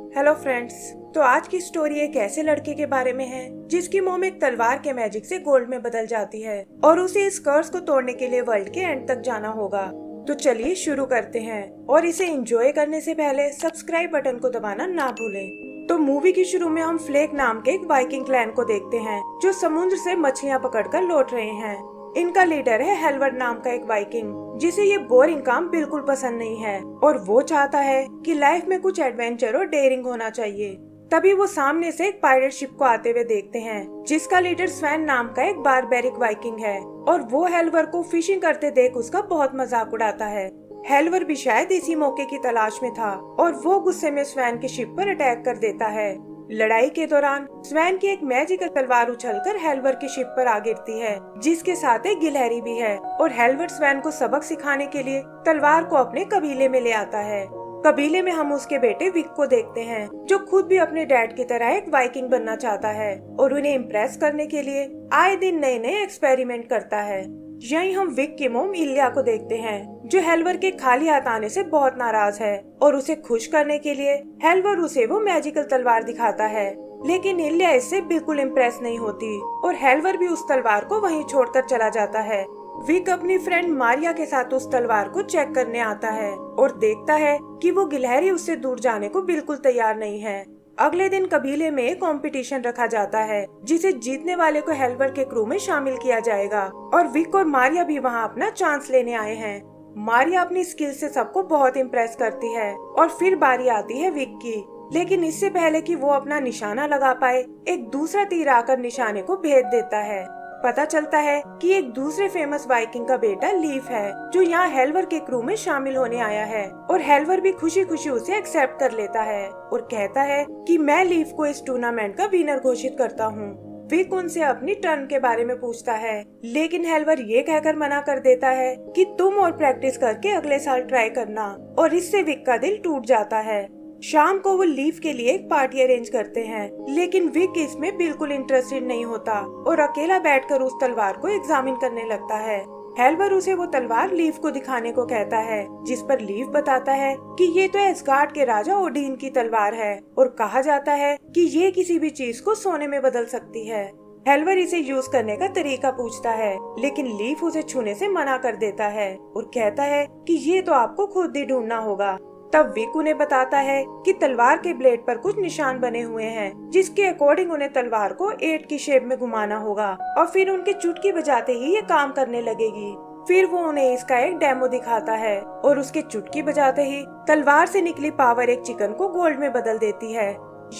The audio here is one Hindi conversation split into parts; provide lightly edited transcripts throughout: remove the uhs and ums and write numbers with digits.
Hello friends. तो आज की स्टोरी एक ऐसे लड़के के बारे में है जिसकी मोम एक तलवार के मैजिक से गोल्ड में बदल जाती है और उसे इस कर्स को तोड़ने के लिए वर्ल्ड के एंड तक जाना होगा। तो चलिए शुरू करते हैं और इसे एंजॉय करने से पहले सब्सक्राइब बटन को दबाना ना भूलें। तो मूवी की शुरू में हम फ्लेक नाम के एक वाइकिंग क्लैन को देखते हैं जो समुद्र से मछलियाँ पकड़कर लौट रहे हैं। इनका लीडर है हेल्वर नाम का एक वाइकिंग जिसे ये बोरिंग काम बिल्कुल पसंद नहीं है और वो चाहता है कि लाइफ में कुछ एडवेंचर और डेयरिंग होना चाहिए। तभी वो सामने से एक पायरेट शिप को आते हुए देखते हैं जिसका लीडर स्वैन नाम का एक बारबेरिक वाइकिंग है और वो हेल्वर को फिशिंग करते देख उसका बहुत मजाक उड़ाता है। हेल्वर भी शायद इसी मौके की तलाश में था और वो गुस्से में स्वैन की शिप पर अटैक कर देता है। लड़ाई के दौरान स्वैन की एक मैजिकल तलवार उछलकर हेल्वर की शिप पर आ गिरती है जिसके साथ एक गिलहरी भी है और हेल्वर स्वैन को सबक सिखाने के लिए तलवार को अपने कबीले में ले आता है। कबीले में हम उसके बेटे विक को देखते हैं जो खुद भी अपने डैड की तरह एक वाइकिंग बनना चाहता है और उन्हें इम्प्रेस करने के लिए आए दिन नए नए एक्सपेरिमेंट करता है। यहीं हम विक की मोम इलिया को देखते हैं जो हेल्वर के खाली हाथ आने से बहुत नाराज है और उसे खुश करने के लिए हेल्वर उसे वो मैजिकल तलवार दिखाता है, लेकिन इलिया इससे बिल्कुल इम्प्रेस नहीं होती और हेल्वर भी उस तलवार को वहीं छोड़कर चला जाता है। विक अपनी फ्रेंड मारिया के साथ उस तलवार को चेक करने आता है और देखता है कि वो गिलहरी उससे दूर जाने को बिल्कुल तैयार नहीं है। अगले दिन कबीले में एक कंपटीशन रखा जाता है जिसे जीतने वाले को हेल्वर के क्रू में शामिल किया जाएगा और विक और मारिया भी वहां अपना चांस लेने आए हैं। मारिया अपनी स्किल से सबको बहुत इम्प्रेस करती है और फिर बारी आती है विक की, लेकिन इससे पहले कि वो अपना निशाना लगा पाए एक दूसरा तीर आकर निशाने को भेद देता है। पता चलता है कि एक दूसरे फेमस वाइकिंग का बेटा लीफ है जो यहाँ हेल्वर के क्रू में शामिल होने आया है और हेल्वर भी खुशी खुशी उसे एक्सेप्ट कर लेता है और कहता है कि मैं लीफ को इस टूर्नामेंट का विनर घोषित करता हूँ। विक उनसे अपनी टर्न के बारे में पूछता है, लेकिन हेल्वर ये कहकर मना कर देता है कि तुम और प्रैक्टिस करके अगले साल ट्राई करना, और इससे विक का दिल टूट जाता है। शाम को वो लीफ के लिए एक पार्टी अरेंज करते हैं, लेकिन विक इसमें बिल्कुल इंटरेस्टेड नहीं होता और अकेला बैठकर उस तलवार को एग्जामिन करने लगता है। हेल्वर उसे वो तलवार लीफ को दिखाने को कहता है, जिस पर लीफ बताता है कि ये तो एस्गार्ड के राजा ओडिन की तलवार है और कहा जाता है कि ये किसी भी चीज को सोने में बदल सकती है। हेल्वर इसे यूज करने का तरीका पूछता है, लेकिन लीफ उसे छूने से मना कर देता है और कहता है कि ये तो आपको खुद ही ढूंढना होगा। तब विक उन्हें बताता है कि तलवार के ब्लेड पर कुछ निशान बने हुए हैं जिसके अकॉर्डिंग उन्हें तलवार को 8 की शेप में घुमाना होगा और फिर उनके चुटकी बजाते ही ये काम करने लगेगी। फिर वो उन्हें इसका एक डेमो दिखाता है और उसके चुटकी बजाते ही तलवार से निकली पावर एक चिकन को गोल्ड में बदल देती है।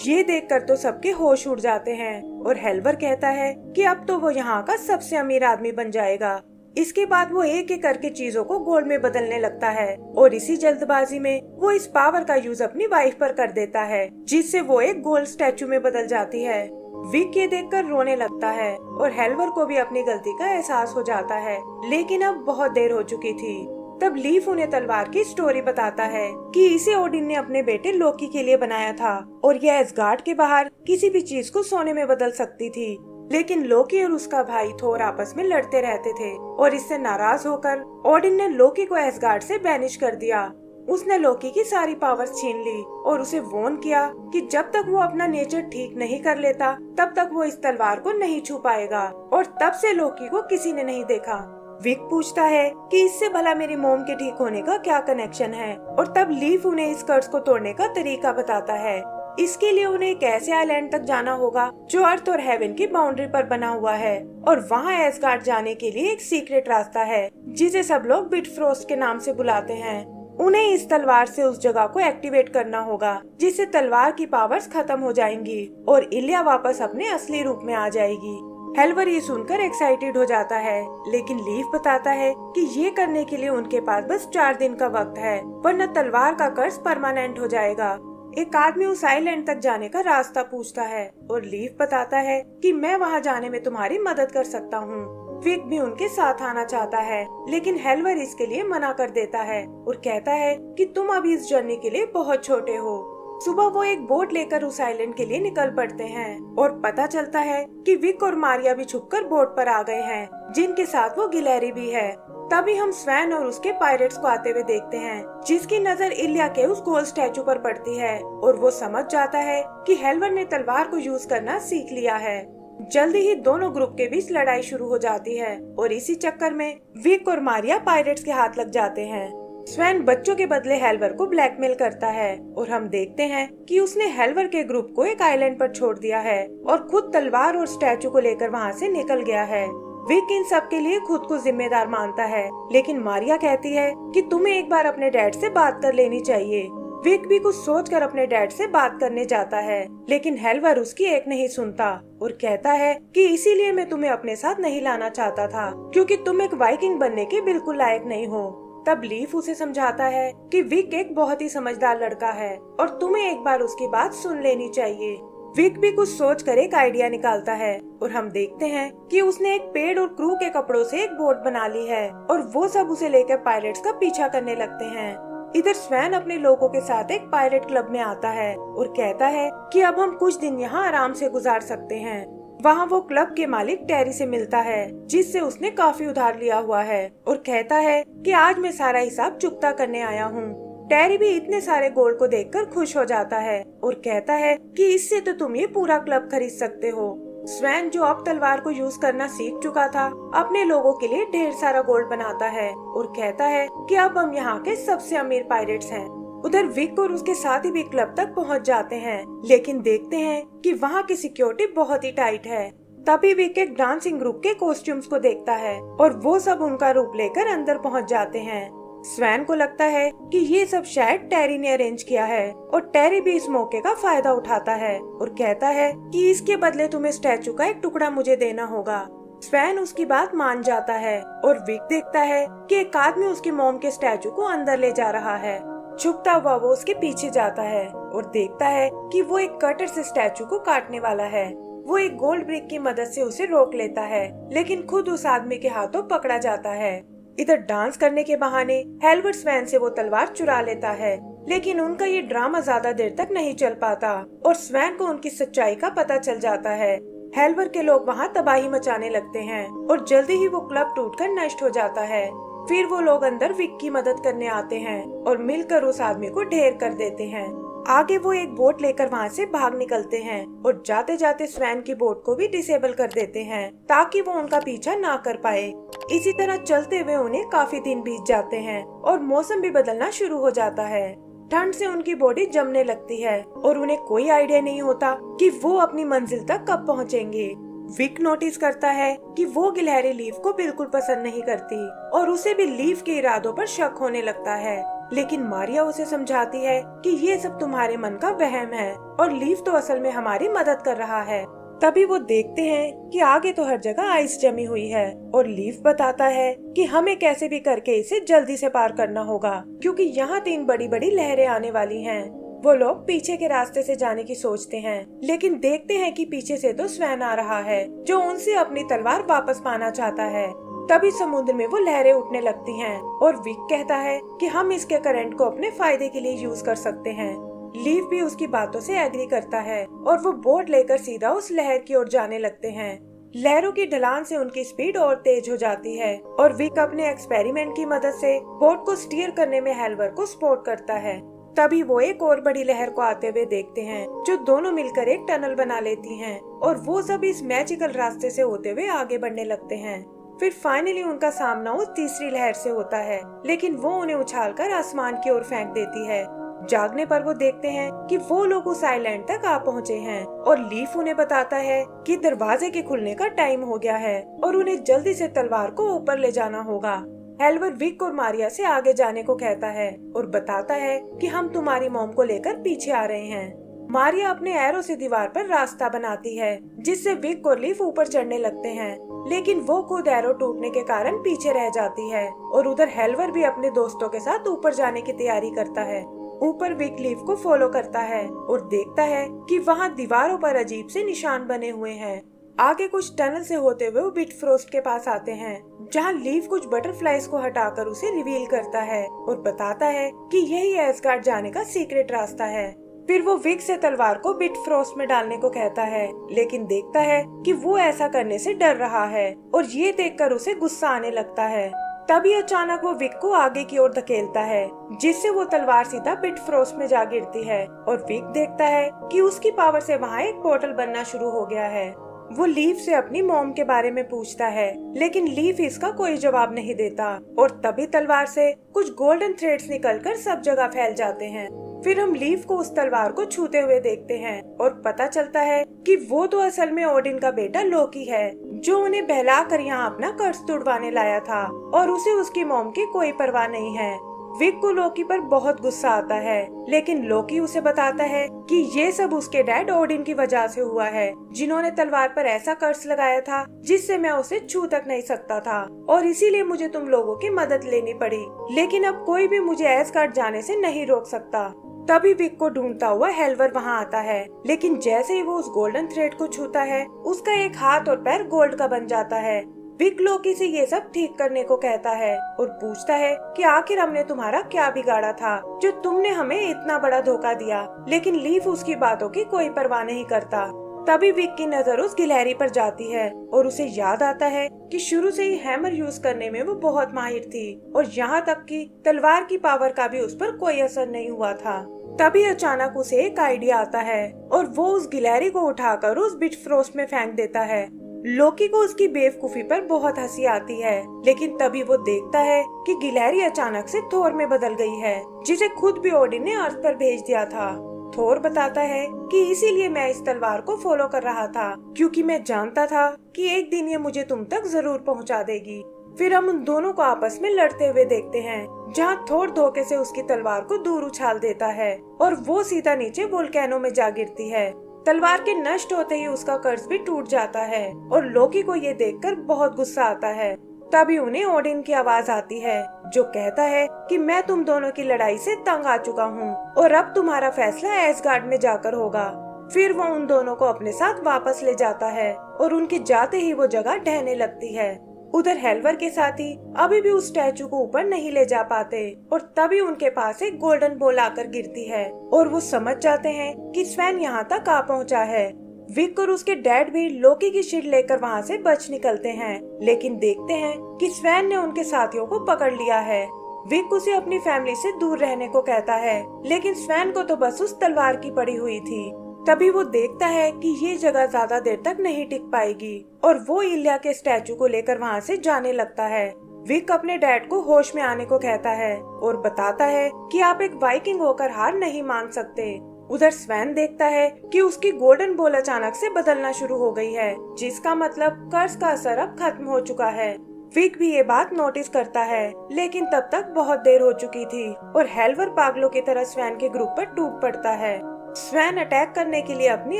ये देखकर तो सबके होश उड़ जाते हैं और हेल्वर कहता है कि अब तो वो यहाँ का सबसे अमीर आदमी बन जाएगा। इसके बाद वो एक एक करके चीजों को गोल्ड में बदलने लगता है और इसी जल्दबाजी में वो इस पावर का यूज अपनी वाइफ पर कर देता है जिससे वो एक गोल्ड स्टैचू में बदल जाती है। विक ये देखकर रोने लगता है और हेल्वर को भी अपनी गलती का एहसास हो जाता है, लेकिन अब बहुत देर हो चुकी थी। तब लीफ उन्हें तलवार की स्टोरी बताता है कि इसे ओडिन ने अपने बेटे लोकी के लिए बनाया था और यह एस्गार्ड के बाहर किसी भी चीज को सोने में बदल सकती थी। लेकिन लोकी और उसका भाई थोर आपस में लड़ते रहते थे और इससे नाराज होकर ओडिन ने लोकी को एस्गार्ड से बैनिश कर दिया। उसने लोकी की सारी पावर्स छीन ली और उसे वॉर्न किया कि जब तक वो अपना नेचर ठीक नहीं कर लेता तब तक वो इस तलवार को नहीं छू पाएगा, और तब से लोकी को किसी ने नहीं देखा। विक पूछता है कि इससे भला मेरी मोम के ठीक होने का क्या कनेक्शन है, और तब लीफ उन्हें इस कर्ज को तोड़ने का तरीका बताता है। इसके लिए उन्हें एक ऐसे आइलैंड तक जाना होगा जो अर्थ और हेवन की बाउंड्री पर बना हुआ है और वहाँ एस्गार्ड जाने के लिए एक सीक्रेट रास्ता है जिसे सब लोग बिटफ्रोस्ट के नाम से बुलाते हैं। उन्हें इस तलवार से उस जगह को एक्टिवेट करना होगा जिससे तलवार की पावर्स खत्म हो जाएंगी और इलिया वापस अपने असली रूप में आ जाएगी। हेल्वर ये सुनकर एक्साइटेड हो जाता है, लेकिन लीफ बताता है कि ये करने के लिए उनके पास बस 4 दिन का वक्त है, वरना तलवार का कर्ज परमानेंट हो जाएगा। एक आदमी उस आइलैंड तक जाने का रास्ता पूछता है और लीफ बताता है कि मैं वहां जाने में तुम्हारी मदद कर सकता हूँ। विक भी उनके साथ आना चाहता है, लेकिन हेल्वर इसके लिए मना कर देता है और कहता है कि तुम अभी इस जर्नी के लिए बहुत छोटे हो। सुबह वो एक बोट लेकर उस आइलैंड के लिए निकल पड़ते हैं और पता चलता है कि विक और मारिया भी छुपकर बोट पर आ गए हैं, जिनके साथ वो गिलहरी भी है। तभी हम स्वैन और उसके पायरेट्स को आते हुए देखते हैं, जिसकी नजर इलिया के उस गोल्ड स्टैचू पर पड़ती है और वो समझ जाता है कि हेल्वर ने तलवार को यूज करना सीख लिया है। जल्दी ही दोनों ग्रुप के बीच लड़ाई शुरू हो जाती है और इसी चक्कर में विक और मारिया पायरेट्स के हाथ लग जाते हैं। स्वैन बच्चों के बदले हेल्वर को ब्लैकमेल करता है और हम देखते हैं कि उसने हेल्वर के ग्रुप को एक आइलैंड पर छोड़ दिया है और खुद तलवार और स्टैचू को लेकर वहाँ से निकल गया है। विक इन सब के लिए खुद को जिम्मेदार मानता है, लेकिन मारिया कहती है कि तुम्हें एक बार अपने डैड से बात कर लेनी चाहिए। विक भी कुछ सोचकर अपने डैड से बात करने जाता है, लेकिन हेल्वर उसकी एक नहीं सुनता और कहता है कि इसीलिए मैं तुम्हें अपने साथ नहीं लाना चाहता था, क्योंकि तुम एक वाइकिंग बनने के बिल्कुल लायक नहीं हो। तब लीफ उसे समझाता है कि विक एक बहुत ही समझदार लड़का है और तुम्हें एक बार उसकी बात सुन लेनी चाहिए। विक भी कुछ सोचकर एक आइडिया निकालता है और हम देखते हैं कि उसने एक पेड़ और क्रू के कपड़ों से एक बोट बना ली है और वो सब उसे लेकर पायरेट्स का पीछा करने लगते हैं। इधर स्वैन अपने लोगों के साथ एक पायरेट क्लब में आता है और कहता है कि अब हम कुछ दिन यहाँ आराम से गुजार सकते हैं। वहाँ वो क्लब के मालिक टेरी से मिलता है, जिससे उसने काफी उधार लिया हुआ है और कहता है कि आज मैं सारा हिसाब चुकता करने आया हूँ। टेरी भी इतने सारे गोल्ड को देखकर खुश हो जाता है और कहता है कि इससे तो तुम ये पूरा क्लब खरीद सकते हो। स्वैन जो अब तलवार को यूज करना सीख चुका था, अपने लोगों के लिए ढेर सारा गोल्ड बनाता है और कहता है कि अब हम यहाँ के सबसे अमीर पायरेट्स हैं। उधर विक और उसके साथी भी क्लब तक पहुँच जाते हैं, लेकिन देखते हैं कि वहाँ की सिक्योरिटी बहुत ही टाइट है। तभी विक एक डांसिंग ग्रुप के कॉस्ट्यूम्स को देखता है और वो सब उनका रूप लेकर अंदर पहुँच जाते हैं। स्वैन को लगता है कि ये सब शायद टेरी ने अरेंज किया है और टेरी भी इस मौके का फायदा उठाता है और कहता है कि इसके बदले तुम्हें स्टैचू का एक टुकड़ा मुझे देना होगा। स्वैन उसकी बात मान जाता है और विक देखता है कि एक आदमी उसकी मॉम के स्टैचू को अंदर ले जा रहा है। छुपता हुआ वो उसके पीछे जाता है और देखता है कि वो एक कटर से स्टैचू को काटने वाला है। वो एक गोल्ड ब्रिक की मदद से उसे रोक लेता है, लेकिन खुद उस आदमी के हाथों पकड़ा जाता है। इधर डांस करने के बहाने हेल्वर स्वैन से वो तलवार चुरा लेता है, लेकिन उनका ये ड्रामा ज्यादा देर तक नहीं चल पाता और स्वैन को उनकी सच्चाई का पता चल जाता है। हेल्वर के लोग वहाँ तबाही मचाने लगते हैं और जल्दी ही वो क्लब टूटकर नष्ट हो जाता है। फिर वो लोग अंदर विक की मदद करने आते हैं और मिलकर उस आदमी को ढेर कर देते हैं। आगे वो एक बोट लेकर वहाँ से भाग निकलते हैं और जाते जाते स्वैन की बोट को भी डिसेबल कर देते हैं ताकि वो उनका पीछा ना कर पाए। इसी तरह चलते हुए उन्हें काफी दिन बीत जाते हैं और मौसम भी बदलना शुरू हो जाता है। ठंड से उनकी बॉडी जमने लगती है और उन्हें कोई आइडिया नहीं होता कि वो अपनी मंजिल तक कब पहुँचेंगे। विक नोटिस करता है कि वो गिलहरी लीफ को बिल्कुल पसंद नहीं करती और उसे भी लीफ के इरादों पर शक होने लगता है, लेकिन मारिया उसे समझाती है कि ये सब तुम्हारे मन का वहम है और लीफ तो असल में हमारी मदद कर रहा है। तभी वो देखते हैं कि आगे तो हर जगह आइस जमी हुई है और लीफ बताता है कि हमें कैसे भी करके इसे जल्दी से पार करना होगा, क्योंकि यहाँ 3 बड़ी बड़ी लहरें आने वाली हैं। वो लोग पीछे के रास्ते से जाने की सोचते हैं, लेकिन देखते हैं कि पीछे से तो स्वैन आ रहा है जो उनसे अपनी तलवार वापस पाना चाहता है। तभी समुद्र में वो लहरें उठने लगती हैं और विक कहता है कि हम इसके करंट को अपने फायदे के लिए यूज कर सकते हैं। लीफ भी उसकी बातों से एग्री करता है और वो बोट लेकर सीधा उस लहर की ओर जाने लगते हैं। लहरों की ढलान से उनकी स्पीड और तेज हो जाती है और विक अपने एक्सपेरिमेंट की मदद से बोट को स्टीयर करने में हेल्वर को सपोर्ट करता है। तभी वो एक और बड़ी लहर को आते हुए देखते हैं जो दोनों मिलकर एक टनल बना लेती हैं और वो सब इस मैजिकल रास्ते से होते हुए आगे बढ़ने लगते हैं। फिर फाइनली उनका सामना उस तीसरी लहर से होता है, लेकिन वो उन्हें उछालकर आसमान की ओर फेंक देती है। जागने पर वो देखते हैं कि वो लोग उस आइलैंड तक आ पहुँचे हैं और लीफ उन्हें बताता है कि दरवाजे के खुलने का टाइम हो गया है और उन्हें जल्दी से तलवार को ऊपर ले जाना होगा। हेल्वर विक और मारिया से आगे जाने को कहता है और बताता है कि हम तुम्हारी मॉम को लेकर पीछे आ रहे हैं। मारिया अपने एरो से दीवार पर रास्ता बनाती है, जिससे विक और लीफ ऊपर चढ़ने लगते हैं, लेकिन वो खुद एरो टूटने के कारण पीछे रह जाती है और उधर हेल्वर भी अपने दोस्तों के साथ ऊपर जाने की तैयारी करता है। ऊपर विक लीफ को फॉलो करता है और देखता है कि वहाँ दीवारों पर अजीब से निशान बने हुए हैं। आगे कुछ टनल से होते हुए वो बिटफ्रोस्ट के पास आते हैं, जहाँ लीफ कुछ बटरफ्लाइज को हटाकर उसे रिवील करता है और बताता है कि यही एस्गार्ड जाने का सीक्रेट रास्ता है। फिर वो विक से तलवार को बिटफ्रोस्ट में डालने को कहता है, लेकिन देखता है कि वो ऐसा करने से डर रहा है और ये देखकर उसे गुस्सा आने लगता है। तभी अचानक वो विक को आगे की ओर धकेलता है, जिससे वो तलवार सीधा बिटफ्रोस्ट में जा गिरती है और विक देखता है कि उसकी पावर से वहाँ एक पोर्टल बनना शुरू हो गया है। वो लीफ से अपनी मॉम के बारे में पूछता है, लेकिन लीफ इसका कोई जवाब नहीं देता और तभी तलवार से कुछ गोल्डन थ्रेड्स निकलकर सब जगह फैल जाते हैं। फिर हम लीफ को उस तलवार को छूते हुए देखते हैं और पता चलता है कि वो तो असल में ओडिन का बेटा लोकी है, जो उन्हें बहलाकर यहाँ अपना कर्ज तुड़वाने लाया था और उसे उसकी मॉम की कोई परवाह नहीं है। विक को लोकी पर बहुत गुस्सा आता है, लेकिन लोकी उसे बताता है कि ये सब उसके डैड ओडिन की वजह से हुआ है, जिन्होंने तलवार पर ऐसा कर्ज लगाया था जिससे मैं उसे छू तक नहीं सकता था और इसीलिए मुझे तुम लोगों की मदद लेनी पड़ी। लेकिन अब कोई भी मुझे एसगार्ड जाने से नहीं रोक सकता। तभी विक को ढूंढता हुआ हेल्वर वहाँ आता है, लेकिन जैसे ही वो उस गोल्डन थ्रेड को छूता है, उसका एक हाथ और पैर गोल्ड का बन जाता है। विक लोकी से ये सब ठीक करने को कहता है और पूछता है कि आखिर हमने तुम्हारा क्या बिगाड़ा था जो तुमने हमें इतना बड़ा धोखा दिया। लेकिन लीफ उसकी बातों की कोई परवाह नहीं करता। तभी विक की नजर उस गिलहरी पर जाती है और उसे याद आता है कि शुरू से ही हैमर यूज करने में वो बहुत माहिर थी और यहाँ तक कि तलवार की पावर का भी उस पर कोई असर नहीं हुआ था। तभी अचानक उसे एक आइडिया आता है और वो उस गिलहरी को उठाकर उस बिटफ्रोस्ट में फेंक देता है। लोकी को उसकी बेवकूफी पर बहुत हंसी आती है, लेकिन तभी वो देखता है कि गिलहरी अचानक से थोर में बदल गई है, जिसे खुद भी ओडिन ने अर्थ पर भेज दिया था। थोर बताता है कि इसीलिए मैं इस तलवार को फॉलो कर रहा था, क्योंकि मैं जानता था कि एक दिन ये मुझे तुम तक जरूर पहुंचा देगी। फिर हम उन दोनों को आपस में लड़ते हुए देखते हैं, जहां थोर धोखे से उसकी तलवार को दूर उछाल देता है और वो सीधा नीचे वोल्केनो में जा गिरती है। तलवार के नष्ट होते ही उसका कर्ज भी टूट जाता है और लोकी को ये देखकर बहुत गुस्सा आता है। तभी उन्हें ओडिन की आवाज आती है, जो कहता है कि मैं तुम दोनों की लड़ाई से तंग आ चुका हूँ और अब तुम्हारा फैसला एसगार्ड में जाकर होगा। फिर वो उन दोनों को अपने साथ वापस ले जाता है और उनके जाते ही वो जगह ढहने लगती है। उधर हेल्वर के साथी अभी भी उस स्टैचू को ऊपर नहीं ले जा पाते और तभी उनके पास एक गोल्डन बॉल आकर गिरती है और वो समझ जाते हैं कि स्वैन यहाँ तक आ पहुँचा है। विक और उसके डैड भी लोकी की शील्ड लेकर वहाँ से बच निकलते हैं, लेकिन देखते हैं कि स्वैन ने उनके साथियों को पकड़ लिया है। विक उसे अपनी फैमिली से दूर रहने को कहता है, लेकिन स्वैन को तो बस उस तलवार की पड़ी हुई थी। तभी वो देखता है कि ये जगह ज्यादा देर तक नहीं टिक पाएगी और वो इलिया के स्टैचू को लेकर वहाँ से जाने लगता है। विक अपने डैड को होश में आने को कहता है और बताता है कि आप एक वाइकिंग होकर हार नहीं मान सकते। उधर स्वैन देखता है कि उसकी गोल्डन बॉल अचानक से बदलना शुरू हो गई है, जिसका मतलब कर्ज का असर अब खत्म हो चुका है। विक भी ये बात नोटिस करता है, लेकिन तब तक बहुत देर हो चुकी थी और हेल्वर पागलों की तरह स्वैन के ग्रुप पर टूट पड़ता है। स्वैन अटैक करने के लिए अपनी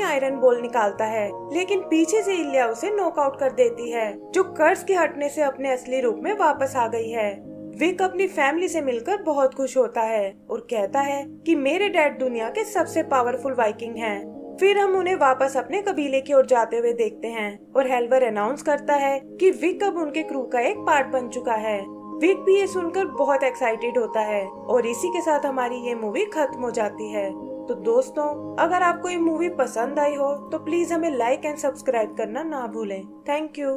आयरन बॉल निकालता है, लेकिन पीछे से इलिया उसे नॉकआउट कर देती है, जो कर्ज के हटने से अपने असली रूप में वापस आ गई है। विक अपनी फैमिली से मिलकर बहुत खुश होता है और कहता है कि मेरे डैड दुनिया के सबसे पावरफुल वाइकिंग हैं। फिर हम उन्हें वापस अपने कबीले की ओर जाते हुए देखते हैं और हेल्वर अनाउंस करता है कि विक अब उनके क्रू का एक पार्ट बन चुका है। विक भी ये सुनकर बहुत एक्साइटेड होता है और इसी के साथ हमारी ये मूवी खत्म हो जाती है। तो दोस्तों, अगर आपको ये मूवी पसंद आई हो तो प्लीज हमें लाइक एंड सब्सक्राइब करना ना भूलें। Thank you.